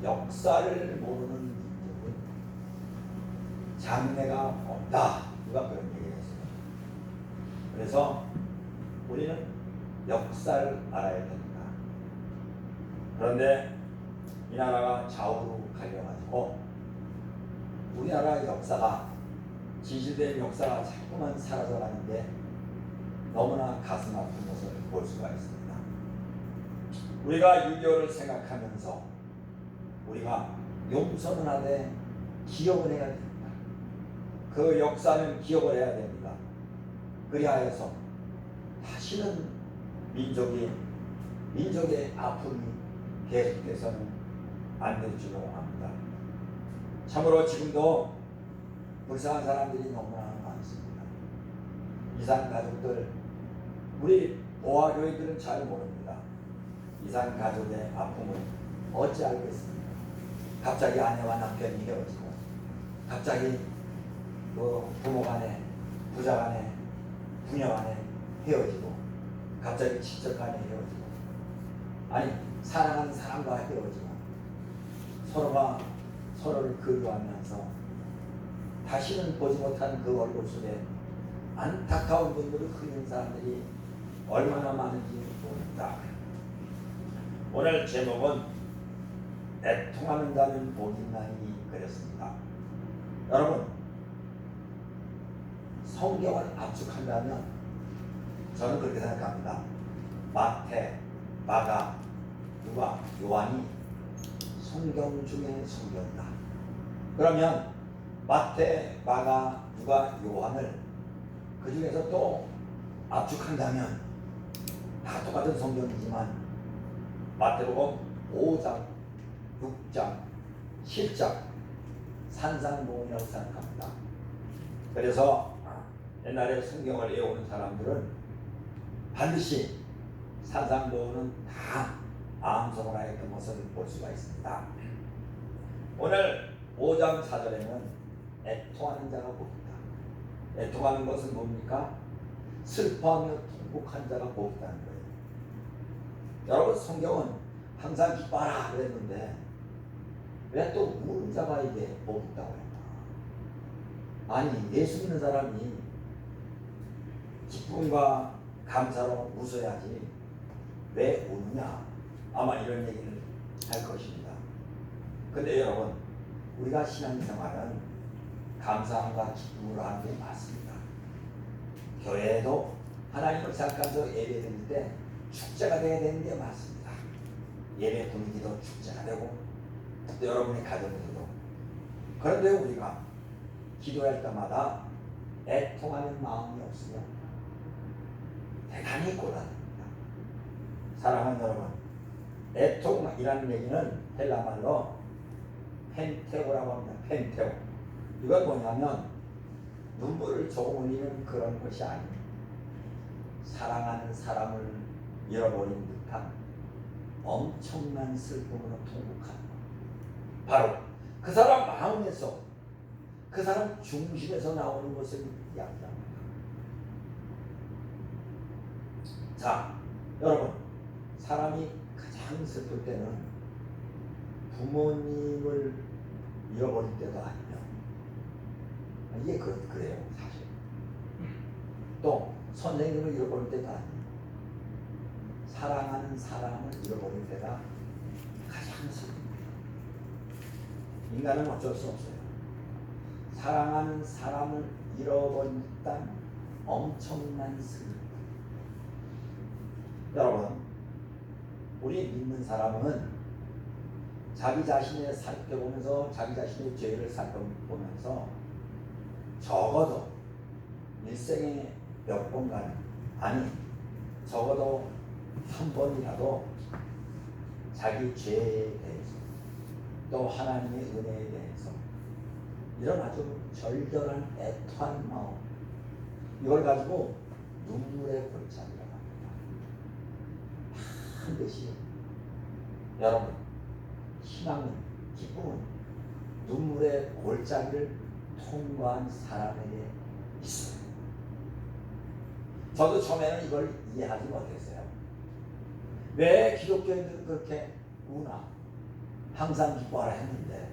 역사를 모르는 민족은 장래가 없다. 누가 그런 얘기를 했어요. 그래서 우리는 역사를 알아야 됩니다. 그런데 이 나라가 좌우로 갈려가지고 우리나라 역사가 지지된 역사가 자꾸만 사라져가는데 너무나 가슴 아픈 것을 볼 수가 있습니다. 우리가 6.25를 생각하면서 우리가 용서는 하되 기억을 해야 됩니다. 그 역사는 기억을 해야 됩니다. 그리하여서 다시는 민족의 아픔이 계속돼서는 안 될 줄로 압니다. 참으로 지금도 불쌍한 사람들이 너무나 많습니다. 이산 가족들, 우리 보아교회들은 잘 모릅니다. 이산 가족의 아픔을 어찌 알겠습니까? 갑자기 아내와 남편이 헤어지고, 갑자기 그 부모 간에, 부자 간에, 부녀 간에 헤어지고, 갑자기 친척 간에 헤어지고, 아니 사랑하는 사람과 헤어지고, 서로가 서로를 그리워하면서 다시는 보지 못한 그 얼굴 속에 안타까운 눈물을 흘리는 사람들이 얼마나 많은지 모릅니다. 오늘 제목은 애통하는다는 복인난이 그랬습니다. 여러분, 성경을 압축한다면 저는 그렇게 생각합니다. 마태, 마가, 누가, 요한이 성경 중에 성경이다. 그러면 마태, 마가, 누가, 요한을 그 중에서 또 압축한다면 다 똑같은 성경이지만 마태복음 5장, 6장, 7장 산상보훈이라고 생각합니다. 그래서 옛날에 성경을 외우는 사람들은 반드시 산상보훈은 다 암송을 하였던 것을 볼 수가 있습니다. 오늘 5장 4절에는 애통하는 자가 복이다. 애통하는 것은 뭡니까? 슬퍼하며 통곡한 자가 복이다는 거예요. 여러분, 성경은 항상 기뻐하라 그랬는데 왜 또 우는 자가 이게 복이 있다고 했나? 아니, 예수 믿는 사람이 기쁨과 감사로 웃어야지 왜 우느냐? 아마 이런 얘기를 할 것입니다. 근데 여러분, 우리가 신앙생활은 감사함과 기쁨으로 하는 게 맞습니다. 교회에도 하나님을 생각하면서 예배 드릴 때 축제가 되어야 되는 게 맞습니다. 예배 분위기도 축제가 되고 또 여러분의 가정에서도. 그런데 우리가 기도할 때마다 애통하는 마음이 없으면 대단히 곤란합니다. 사랑하는 여러분, 애통이라는 얘기는 헬라말로 펜테오라고 합니다. 펜테오. 이건 뭐냐면 눈물을 조금 흘리는 그런 것이 아닙니다. 사랑하는 사람을 잃어버린 듯한 엄청난 슬픔으로 통곡하는 것. 바로 그 사람 마음에서, 그 사람 중심에서 나오는 것을 이야기합니다. 자, 여러분, 사람이 가장 슬플 때는 부모님을 잃어버릴 때도 아니며, 이게 그래요, 사실. 또 선생님을 잃어버릴 때도 아니에요. 사랑하는 사람을 잃어버릴 때가 가장 슬픕니다. 인간은 어쩔 수 없어요. 사랑하는 사람을 잃어버린 듯한 엄청난 슬픔. 여러분, 우리 믿는 사람은 자기 자신을 살펴보면서, 자기 자신의 죄를 살펴보면서 적어도 일생에 몇 번간, 아니 적어도 한 번이라도 자기 죄에 대해서, 또 하나님의 은혜에 대해서 이런 아주 절절한 애통한 마음, 이걸 가지고 눈물의 골짜기라고 합니다. 반드시 여러분, 희망은, 기쁨은 눈물의 골짜기를 통과한 사람에게 있어요. 저도 처음에는 이걸 이해하지 못했어요. 왜 기독교인들은 그렇게 우나? 항상 기뻐하라 했는데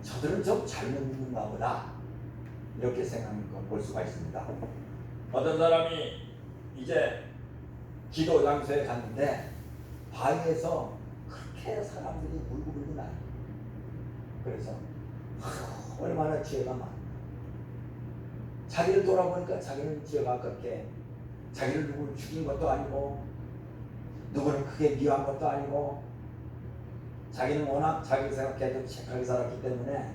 저들은 좀 잘못 믿는가 보다 이렇게 생각하는 걸 볼 수가 있습니다. 어떤 사람이 이제 기도 장소에 갔는데 바위에서 그렇게 사람들이 울고불고 나요. 그래서 얼마나 죄가 많나. 자기를 돌아보니까 자기는 죄가 그렇게 자기를 누구 죽인 것도 아니고 누구를 크게 미워한 것도 아니고 자기는 워낙 자기 생각해도 착하게 살았기 때문에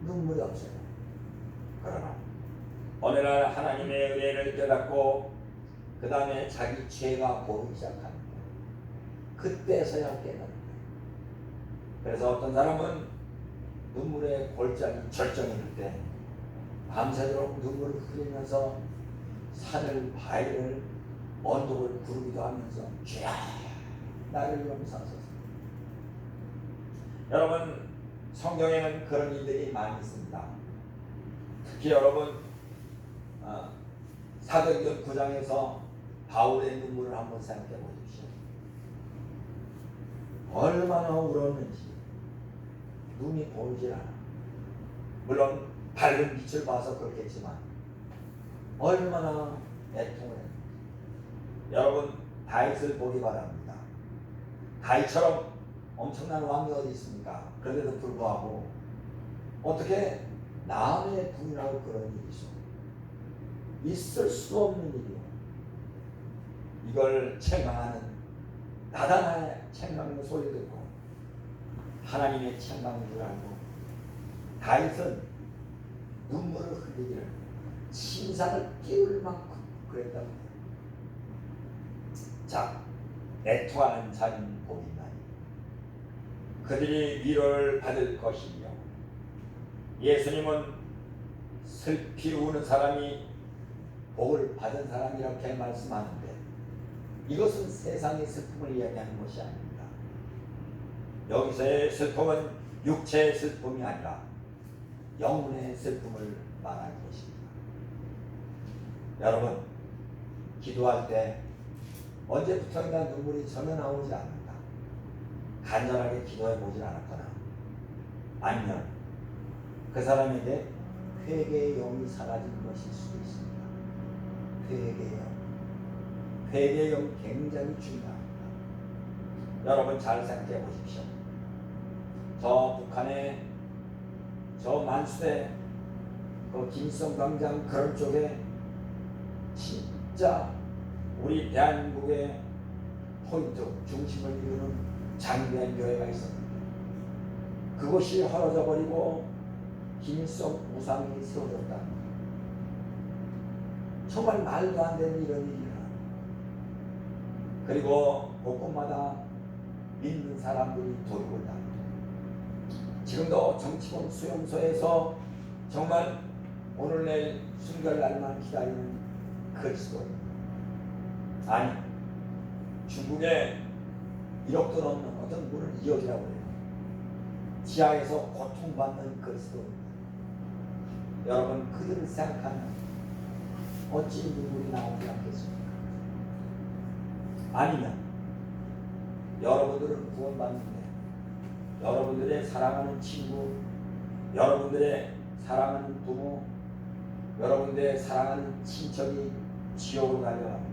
눈물이 없어요. 그러나 어느 날 하나님의 은혜를 깨닫고 그 다음에 자기 죄가 보이기 시작합니다. 그때서야 깨닫는 거예요. 그래서 어떤 사람은 눈물의 골짜기 절정이 될 때 밤새도록 눈물을 흘리면서 산을 바위를 언덕을 구르기도 하면서 죄야 나를 용서하소서. 여러분 성경에는 그런 일들이 많이 있습니다. 특히 여러분 사도행전 9장에서 바울의 눈물을 한번 생각해 보십시오. 얼마나 울었는지 눈이 보이질 않아. 물론 밝은 빛을 봐서 그렇겠지만 얼마나 애통을 했는지. 여러분 다윗을 보기 바랍니다. 다윗처럼 엄청난 왕이 어디 있습니까? 그런데도 불구하고 어떻게 남의 분이라고 그런 일이 있어? 있을 수 없는 일이요. 이걸 책망하는 나다나의 책망의 소리 듣고 하나님의 책망인 줄 알고 다윗은 눈물을 흘리기를 심상을 띄울 만큼 그랬다고 해요. 자, 애통하는 자는 복이 있나니 그들이 위로를 받을 것이며 예수님은 슬피 우는 사람이 복을 받은 사람 이렇게 말씀하는데 이것은 세상의 슬픔을 이야기하는 것이 아닙니다. 여기서의 슬픔은 육체의 슬픔이 아니라 영혼의 슬픔을 말하는 것입니다. 여러분 기도할 때 언제부턴가 눈물이 전혀 나오지 않는다. 간절하게 기도해 보질 않았거나 아니면 그 사람에게 회개의 영이 사라진 것일 수도 있습니다. 회개의 영 굉장히 중요합니다. 여러분 잘 생각해 보십시오. 저 북한의 저 만수대 그 김성광장 그런 쪽에 진짜 우리 대한민국의 포인트 중심을 이루는 장대한 교회가 있었는데 그것이 헐어져 버리고 김일성 우상이 세워졌다. 정말 말도 안 되는 이런 일이라. 그리고 곳곳마다 믿는 사람들이 돌고 있다. 지금도 정치범 수용소에서 정말 오늘 내일 순결 날만 기다리는 그리스도인. 아니 중국에 1억도 넘는 어떤 분을 2억이라고 해요. 지하에서 고통받는 그리스도인. 여러분 그들을 생각하면 어찌 눈물이 나오지 않겠습니까? 아니면 여러분들은 구원받는데 여러분들의 사랑하는 친구, 여러분들의 사랑하는 부모, 여러분들의 사랑하는 친척이 지옥으로 달려갑니다.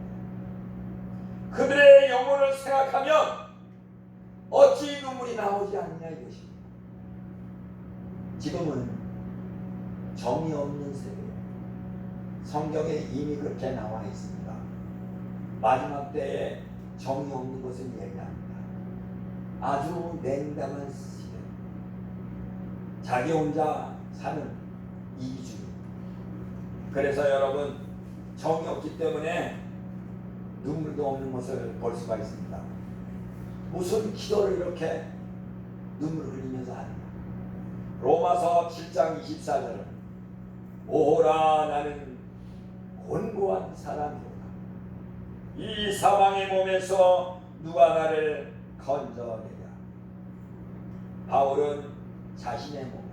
그들의 영혼을 생각하면 어찌 눈물이 나오지 않느냐 이것입니다. 지금은 정이 없는 세대. 성경에 이미 그렇게 나와 있습니다. 마지막 때에 정이 없는 것을 얘기합니다. 아주 냉담한 시대. 자기 혼자 사는 이기주의. 그래서 여러분 정이 없기 때문에 눈물도 없는 것을 볼 수가 있습니다. 무슨 기도를 이렇게 눈물을 흘리면서 하느냐. 로마서 7장 24절은 오호라 나는 곤고한 사람이로다. 이 사망의 몸에서 누가 나를 건져내랴. 바울은 자신의 몸을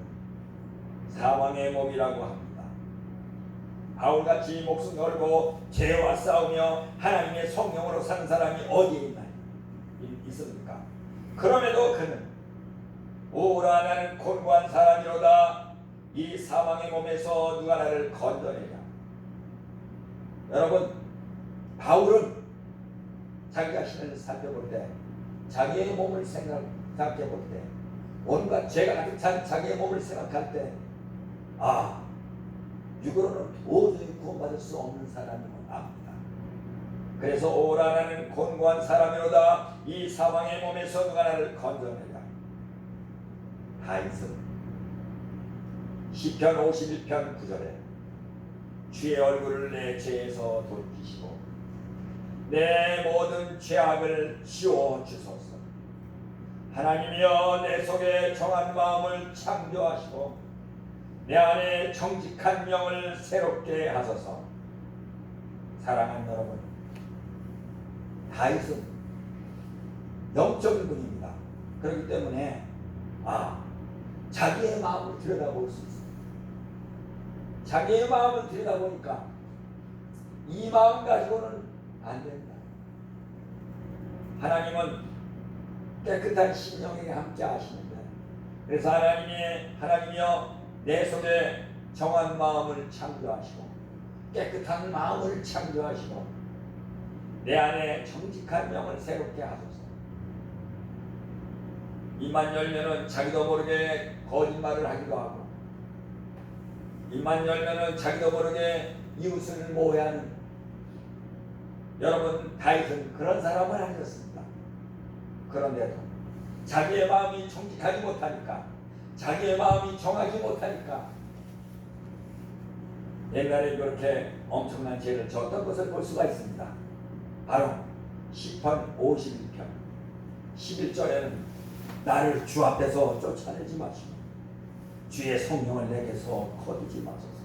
사망의 몸이라고 합니다. 바울같이 목숨 걸고 죄와 싸우며 하나님의 성령으로 사는 사람이 어디에 있습니까? 그럼에도 그는 오라 나는 곤고한 사람이로다. 이 사망의 몸에서 누가 나를 건져내냐. 여러분, 바울은 자기 자신을 살펴볼 때, 자기의 몸을 생각해 볼 때, 온갖 죄가 가득 찬 자기의 몸을 생각할 때, 육으로는 도저히 구원받을 수 없는 사람임을 압니다. 그래서 오라 나는 곤고한 사람이로다. 이 사망의 몸에서 누가 나를 건져내냐. 다윗은 시편 51편 9절에 주의 얼굴을 내 죄에서 돌이키시고 내 모든 죄악을 지워 주소서. 하나님이여 내 속에 정한 마음을 창조하시고 내 안에 정직한 영을 새롭게 하소서. 사랑하는 여러분, 다윗은 영적인 분입니다. 그렇기 때문에 자기의 마음을 들여다볼 수 있습니다. 자기의 마음을 들여다보니까 이 마음 가지고는 안 된다. 하나님은 깨끗한 심령에게 함께 하시는데, 그래서 하나님이여 내 속에 정한 마음을 창조하시고 깨끗한 마음을 창조하시고 내 안에 정직한 영을 새롭게 하소서. 입만 열면은 자기도 모르게 거짓말을 하기도 하고, 입만 열면은 자기도 모르게 이웃을 모해하는, 여러분, 다윗은 그런 사람은 아니었습니다. 그런데도 자기의 마음이 정직하지 못하니까, 자기의 마음이 정하지 못하니까 옛날에 그렇게 엄청난 죄를 졌던 것을 볼 수가 있습니다. 바로 시편 51편 11절에는 나를 주 앞에서 쫓아내지 마시고 주의 성령을 내게서 거두지 마소서.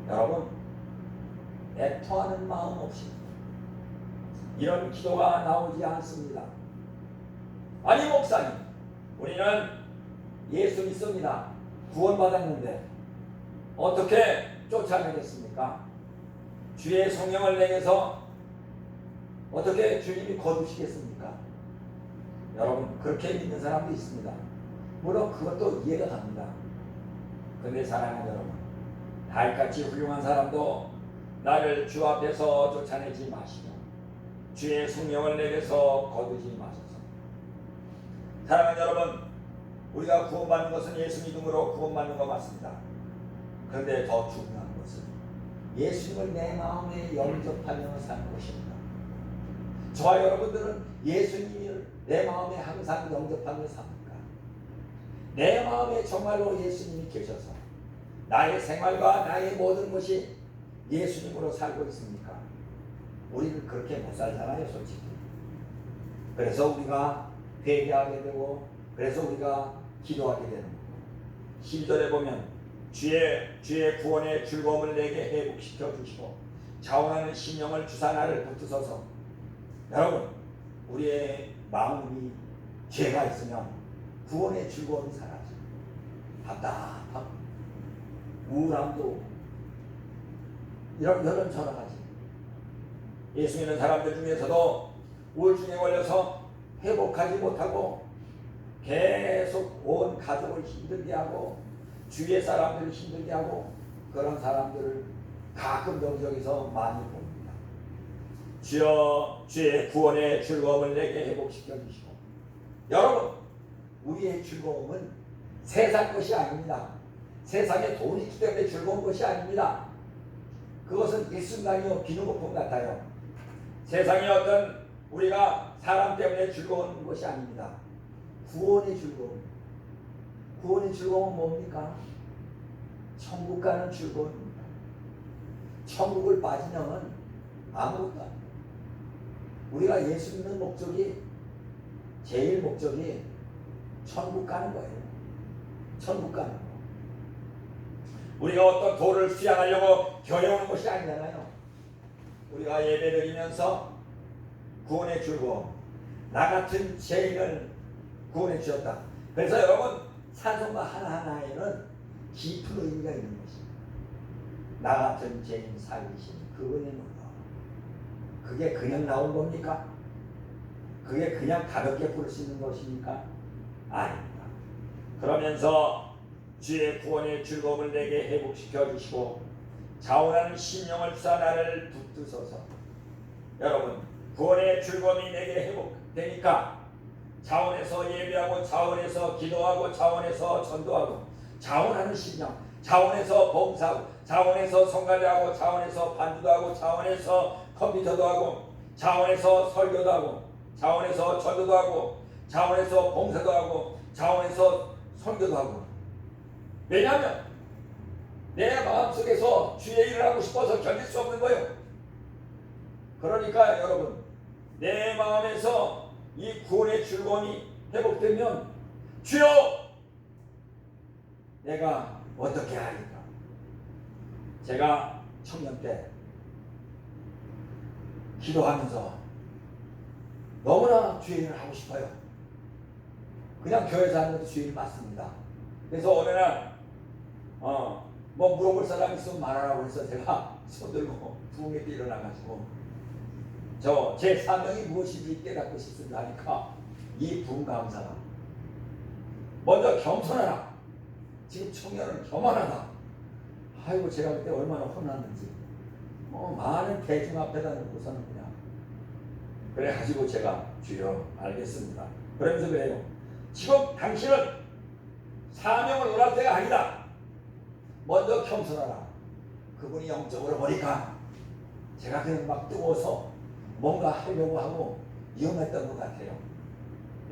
여러분, 애통하는 마음 없이 이런 기도가 나오지 않습니다. 아니 목사님, 우리는 예수 믿습니다. 구원받았는데 어떻게 쫓아내겠습니까? 주의 성령을 내게서 어떻게 주님이 거두시겠습니까? 여러분, 그렇게 믿는 사람도 있습니다. 물론 그것도 이해가 갑니다. 그런데 사랑하는 여러분, 다윗같이 훌륭한 사람도 나를 주 앞에서 쫓아내지 마시고 주의 성령을 내게서 거두지 마소서. 사랑하는 여러분, 우리가 구원받는 것은 예수 믿음으로 구원받는 것 맞습니다. 그런데 더 중요한 것은 예수님을 내 마음에 영접하며 사는 것입니다. 저와 여러분들은 예수님을 내 마음에 항상 영접하며 삽니까? 내 마음에 정말로 예수님이 계셔서 나의 생활과 나의 모든 것이 예수님으로 살고 있습니까? 우리는 그렇게 못 살잖아요, 솔직히. 그래서 우리가 회개하게 되고, 그래서 우리가 기도하게 되는 거예요. 12절에 보면 주의 구원의 즐거움을 내게 회복시켜 주시고 자원하는 심령을 주사 나를 붙드소서. 여러분, 우리의 마음이 죄가 있으면 구원의 즐거움이 사라져요. 답답하고 우울함도 이런 저런 가지. 예수 믿는 사람들 중에서도 우울증에 걸려서 회복하지 못하고 계속 온 가족을 힘들게 하고 주위의 사람들을 힘들게 하고 그런 사람들을 가끔 여기저기서 많이 봅니다. 주여, 주의 구원의 즐거움을 내게 회복시켜 주시고. 여러분, 우리의 즐거움은 세상 것이 아닙니다. 세상에 돈이 있기 때문에 즐거운 것이 아닙니다. 그것은 일순간이요 비누거품 같아요. 세상에 어떤 우리가 사람 때문에 즐거운 것이 아닙니다. 구원의 즐거움. 구원의 즐거움은 뭡니까? 천국 가는 즐거움입니다. 천국을 빠지면 아무것도 아닙니다. 우리가 예수 믿는 목적이, 제일 목적이 천국 가는 거예요. 천국 가는 거. 우리가 어떤 도를 수양하려고 교회 오는 것이 아니잖아요. 우리가 예배드리면서 구원의 즐거움, 나 같은 죄인을 구원해 주셨다. 그래서 여러분, 찬송가 하나하나에는 깊은 의미가 있는 것입니다. 나 같은 죄인 살리신 그분의 놀라움. 그게 그냥 나온 겁니까? 그게 그냥 가볍게 부를 수 있는 것입니까? 아닙니다. 그러면서 주의 구원의 즐거움을 내게 회복시켜 주시고 자원하는 심령을 주사 나를 붙드소서. 여러분, 구원의 즐거움이 내게 회복되니까 자원에서 예배하고 자원에서 기도하고 자원에서 전도하고 자원하는 심령, 자원에서 봉사하고 자원에서 성가대하고 자원에서 반주도 하고 자원에서 컴퓨터도 하고 자원에서 설교도 하고 자원에서 전도도 하고 자원에서 봉사도 하고 자원에서 선교도 하고. 왜냐하면 내 마음속에서 주의 일을 하고 싶어서 견딜 수 없는 거예요. 그러니까 여러분, 내 마음에서 이 구원의 즐거움이 회복되면 주여 내가 어떻게 하리까. 제가 청년 때 기도하면서 너무나 주의 일을 하고 싶어요. 그냥 교회에서 하는 것도 주의 일 맞습니다. 그래서 어느 날 뭐 물어볼 사람 있으면 말하라고 해서 제가 손 들고 부흥회 때 일어나가지고 제 사명이 무엇인지 깨닫고 싶습니다 하니까 이 부흥 강사가 먼저 겸손하라. 지금 청년은 교만하다. 아이고 제가 그때 얼마나 혼났는지. 많은 대중 앞에다 놓고서는 그냥 그래가지고 제가 주여 알겠습니다. 그러면서 그래요. 지금 당신은 사명을 논할 때가 아니다. 먼저 겸손하라. 그분이 영적으로 보니까 제가 그냥 막 뜨거워서 뭔가 하려고 하고 위험했던 것 같아요.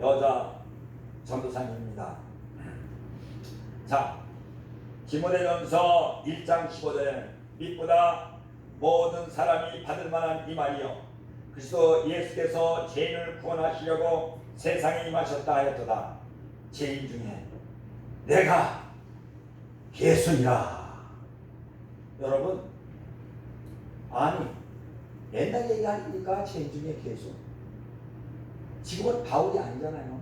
여자 전도사님입니다. 자, 디모데전서 1장 15절에 믿보다 모든 사람이 받을 만한 이 말이요 그리스도 예수께서 죄인을 구원하시려고 세상에 임하셨다 하였도다. 죄인 중에 내가 예수니라. 여러분, 아니 옛날 얘기 아닙니까? 죄인 중에 예수. 지금은 바울이 아니잖아요.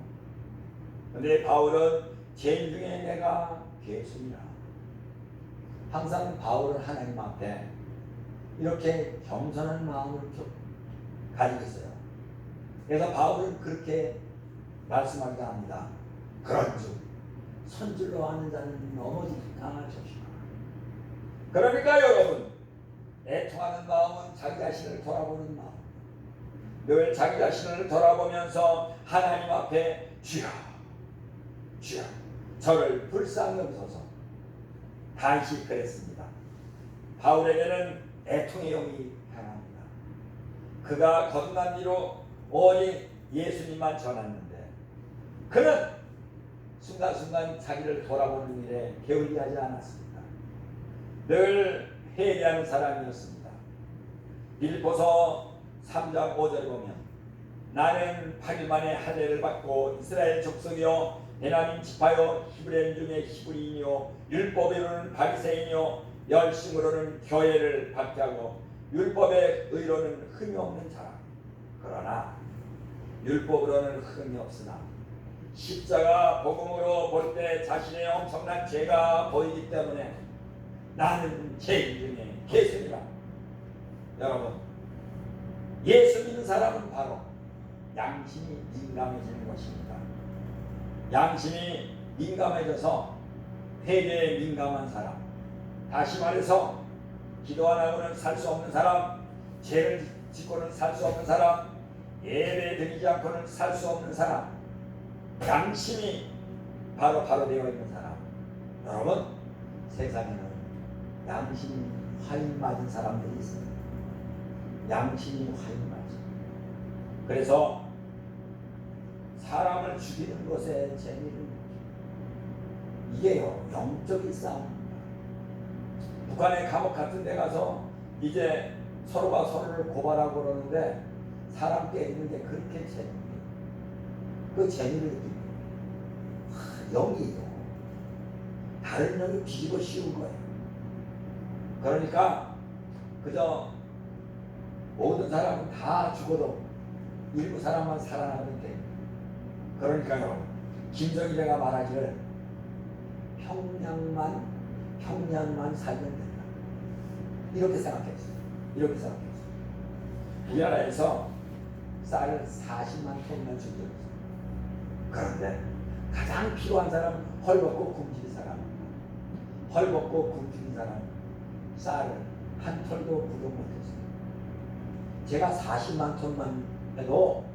근데 바울은 죄인 중에 내가 예수니라. 항상 바울은 하나님 앞에 이렇게 겸손한 마음을 가지고 있어요. 그래서 바울은 그렇게 말씀하기도 합니다. 그런즉 선질로 하는 자는 넘어지니까 조심하라. 그러니까 여러분, 애통하는 마음은 자기 자신을 돌아보는 마음. 늘 자기 자신을 돌아보면서 하나님 앞에 주여 주여 저를 불쌍히 여기소서. 다시 그랬습니다. 바울에게는 애통의 영이 강합니다. 그가 거듭난 뒤로 오직 예수님만 전했는데 그는 순간순간 자기를 돌아보는 일에 게을리하지 않았습니다. 늘 회개하는 사람이었습니다. 빌립보서 3장 5절 보면 나는 8일 만에 할례를 받고 이스라엘 족속이요 베냐민 지파요 히브리인 중에 히브리인이요 율법으로는 바리새인이요 열심으로는 교회를 박해하고 율법의 의로는 흠이 없는 자라. 그러나 율법으로는 흠이 없으나 십자가 복음으로 볼 때 자신의 엄청난 죄가 보이기 때문에 나는 죄인 중에 예수니라. 여러분, 예수 믿는 사람은 바로 양심이 민감해지는 것입니다. 양심이 민감해져서 회개에 민감한 사람, 다시 말해서 기도 안 하고는 살 수 없는 사람, 죄를 짓고는 살 수 없는 사람, 예배 드리지 않고는 살 수 없는 사람, 양심이 바로 되어 있는 사람. 여러분, 세상에는 양심이 화인 맞은 사람들이 있어요. 양심이 화인 맞은. 그래서 사람을 죽이는 것에 재미를 이게요 영적인 싸움입니다. 북한의 감옥 같은 데 가서 이제 서로가 서로를 고발하고 그러는데 사람 때리는 게 그렇게 재미입니다. 그 재미를 느낍니다. 영이요. 다른 영이 뒤집어 씌운 거예요. 그러니까 그저 모든 사람은 다 죽어도 일부 사람만 살아나면 돼. 그러니까요, 김정일이가 말하기를 형량만 살면 된다. 이렇게 생각했어요. 우리나라에서 쌀을 40만 톤만 준 적이 있어요. 그런데 가장 필요한 사람은 헐벗고 굶주린 사람입니다. 헐벗고 굶주린 사람은 쌀을 한 털도 부족 못했어요. 제가 40만 톤만 해도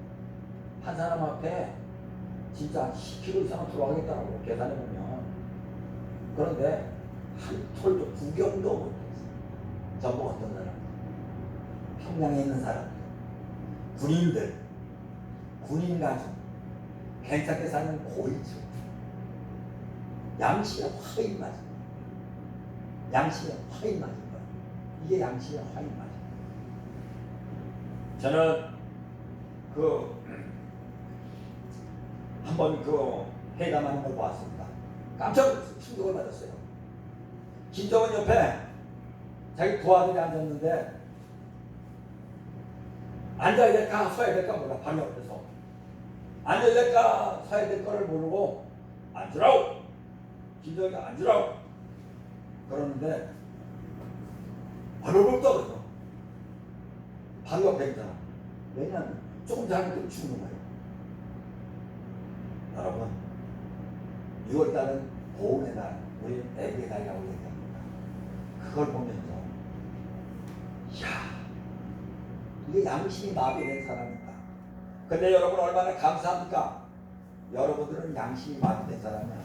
한 사람 앞에 진짜 10kg 이상 들어가겠다고 계산해보면, 그런데 한 털도 구경도 못했어요. 전부 어떤 사람? 평양에 있는 사람들, 군인들, 군인 가족, 괜찮게 사는 고위층, 양심의 화인 맞은 거예요. 양심의 화인 맞은 거예요. 이게 양심의 화인 맞은 거예요. 저는 한번 회담하는 걸 보았습니다. 깜짝 충격을 받았어요. 김정은 옆에 자기 부하들이 앉았는데, 앉아야 될까 서야 될까 몰라. 방이 없어서 앉아야 될까 서야 될 거를 모르고 앉으라고, 김정은이가 앉으라고 그러는데 얼굴 떨어져. 방이 옆에 있잖아. 왜냐하면 조금 잘못되면 죽는 거예요. 여러분, 6월달은 고운의 날, 우리는 애국의 달이라고 얘기합니다. 그걸 보면서 이야, 이게 양심이 마비된 사람이다. 근데 여러분 얼마나 감사합니까? 여러분들은 양심이 마비된 사람이야.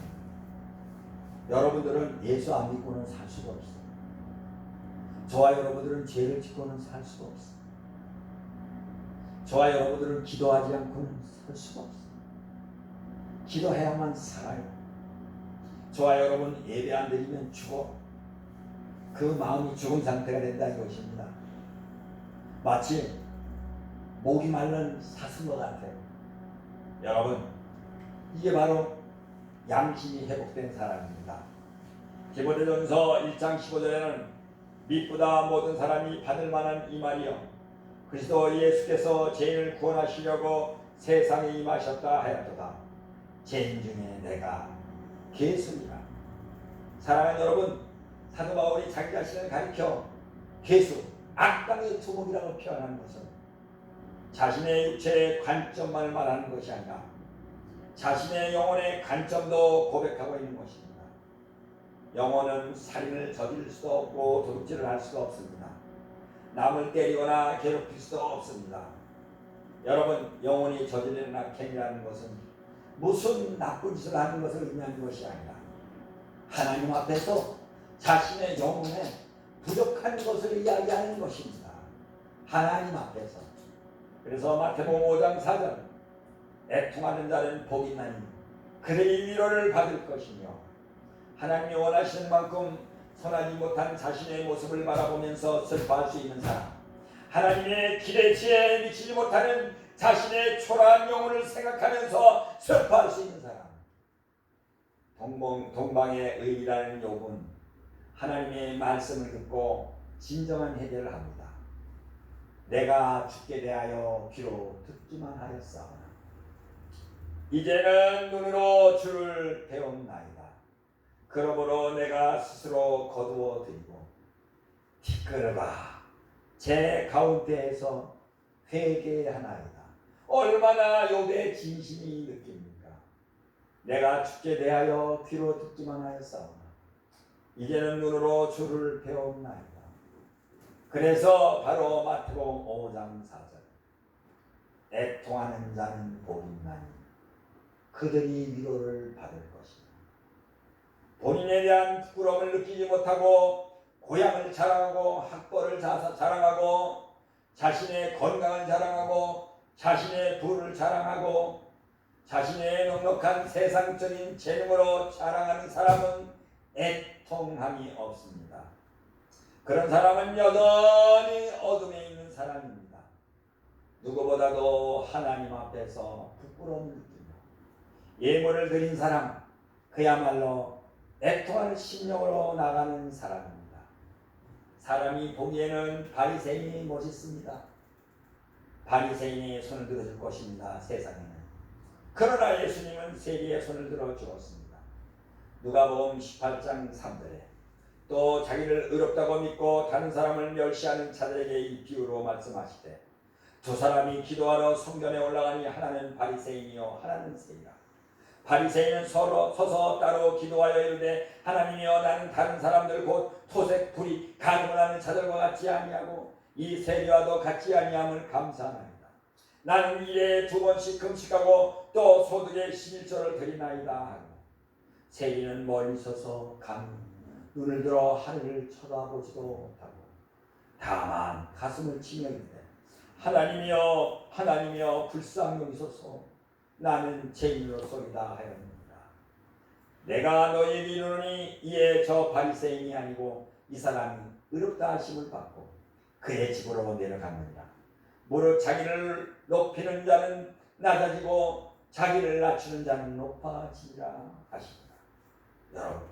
여러분들은 예수 안 믿고는 살 수가 없어. 저와 여러분들은 죄를 짓고는 살 수가 없어. 저와 여러분들은 기도하지 않고는 살 수가 없어. 기도해야만 살아요. 저와 여러분 예배 안 드리면 죽어. 그 마음이 죽은 상태가 된다 이것입니다. 마치 목이 마른 사슴과 같아요. 여러분, 이게 바로 양심이 회복된 사람입니다. 디모데전서 1장 15절에는 믿보다 모든 사람이 받을 만한 이 말이요, 그리스도 예수께서 죄인을 구원하시려고 세상에 임하셨다 하였도다. 죄인 중에 내가 괴수니라. 사랑하는 여러분, 사도 바울이 자기 자신을 가리켜 괴수, 악당의 두목이라고 표현하는 것은 자신의 육체의 관점만을 말하는 것이 아니라 자신의 영혼의 관점도 고백하고 있는 것입니다. 영혼은 살인을 저지를 수도 없고 도둑질을 할 수도 없습니다. 남을 때리거나 괴롭힐 수도 없습니다. 여러분, 영혼이 저지르는 악행이라는 것은 무슨 나쁜 짓을 하는 것을 의미하는 것이 아니라 하나님 앞에서 자신의 영혼에 부족한 것을 이야기하는 것입니다. 하나님 앞에서. 그래서 마태복음 5장 4절, 애통하는 자는 복이 있나니 그들이 위로를 받을 것이며, 하나님이 원하시는 만큼 선하지 못한 자신의 모습을 바라보면서 슬퍼할 수 있는 사람, 하나님의 기대치에 미치지 못하는 자신의 초라한 영혼을 생각하면서 슬퍼할 수 있는 사람, 동방의 의인이라는 욥은 하나님의 말씀을 듣고 진정한 해결을 합니다. 내가 죽게 대하여 귀로 듣기만 하였사오나 이제는 눈으로 주를 배웠나이다. 그러므로 내가 스스로 거두어 드리고 티끌어가 제 가운데에서 회개하나이다. 얼마나 욥의 진심이 느낍니까? 내가 죽게 대하여 귀로 듣기만 하였사오나 이제는 눈으로 주를 배웠나이다. 그래서 바로 마태복음 5장 4절, 애통하는 자는 복이 있나니 그들이 위로를 받을 것이다. 본인에 대한 부끄러움을 느끼지 못하고 고향을 자랑하고 학벌을 자랑하고 자신의 건강을 자랑하고 자신의 부를 자랑하고 자신의 넉넉한 세상적인 재능으로 자랑하는 사람은 애통함이 없습니다. 그런 사람은 여전히 어둠에 있는 사람입니다. 누구보다도 하나님 앞에서 부끄러움을 느끼며 예물을 드린 사람, 그야말로 애통하는 심령으로 나가는 사람입니다. 사람이 보기에는 바리새인이 멋있습니다. 바리새인이 손을 들어줄 것입니다. 세상에는. 그러나 예수님은 세리의 손을 들어 주었습니다. 누가복음 18장 3절에 또 자기를 의롭다고 믿고 다른 사람을 멸시하는 자들에게 이 비유로 말씀하시되 두 사람이 기도하러 성전에 올라가니 하나는 바리새인이요 하나는 세리라. 바리새인은 서서 따로 기도하여 이르되 하나님이여 나는 다른 사람들 곧 토색 불이 간음하는 자들과 같지 아니하고 이 세리와도 같지 아니함을 감사하나이다. 나는 일에 2번씩 금식하고 또 소득의 11조를 드리나이다 하고 세리는 멀리 서서 감히 눈을 들어 하늘을 쳐다보지도 못하고 다만 가슴을 치며 이르되 하나님이여 하나님이여 불쌍히 여기소서 나는 죄인으로소이다 하였느니라. 내가 너희에게 이르노니 이에 저 바리새인이 아니고 이 사람이 의롭다 하심을 받고 그의 집으로 내려갔느니라. 무릇 자기를 높이는 자는 낮아지고 자기를 낮추는 자는 높아지리라 하시니라. 여러분,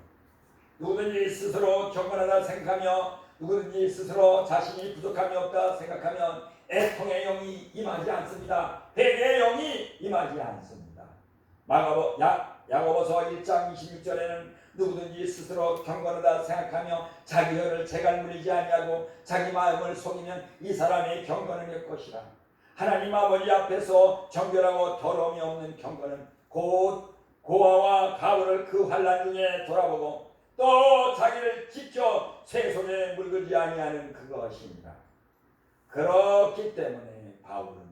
누구든지 스스로 경건하다 생각하며 누구든지 스스로 자신이 부족함이 없다 생각하면 애통의 영이 임하지 않습니다. 회개의 영이 임하지 않습니다. 야고보서 1장 26절에는 누구든지 스스로 경건하다 생각하며 자기 혀를 재갈물리지 아니하고 자기 마음을 속이면 이 사람의 경건은 것이라. 하나님 아버지 앞에서 정결하고 더러움이 없는 경건은 곧 고아와 가부를 그 환난 중에 돌아보고 또 자기를 지켜 쇠 손에 물들지 아니하는 그것입니다. 그렇기 때문에 바울은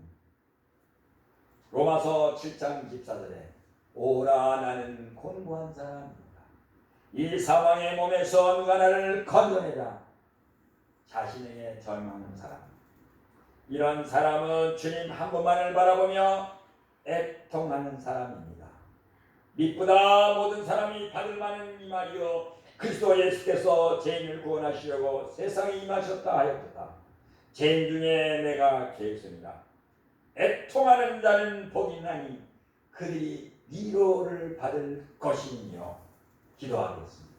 로마서 7장 24절에 오라 나는 곤고한 사람이다. 이 사망의 몸에서 누가 나를 건져내라. 자신에게 절망하는 사람. 이런 사람은 주님 한 분만을 바라보며 애통하는 사람입니다. 믿보다 모든 사람이 받을 만한 이 말이요 그리스도 예수께서 죄인을 구원하시려고 세상에 임하셨다 하였도다. 죄인 중에 내가 계획습니다. 애통하는 자는 복이 있나니 그들이 위로를 받을 것이며 기도하겠습니다.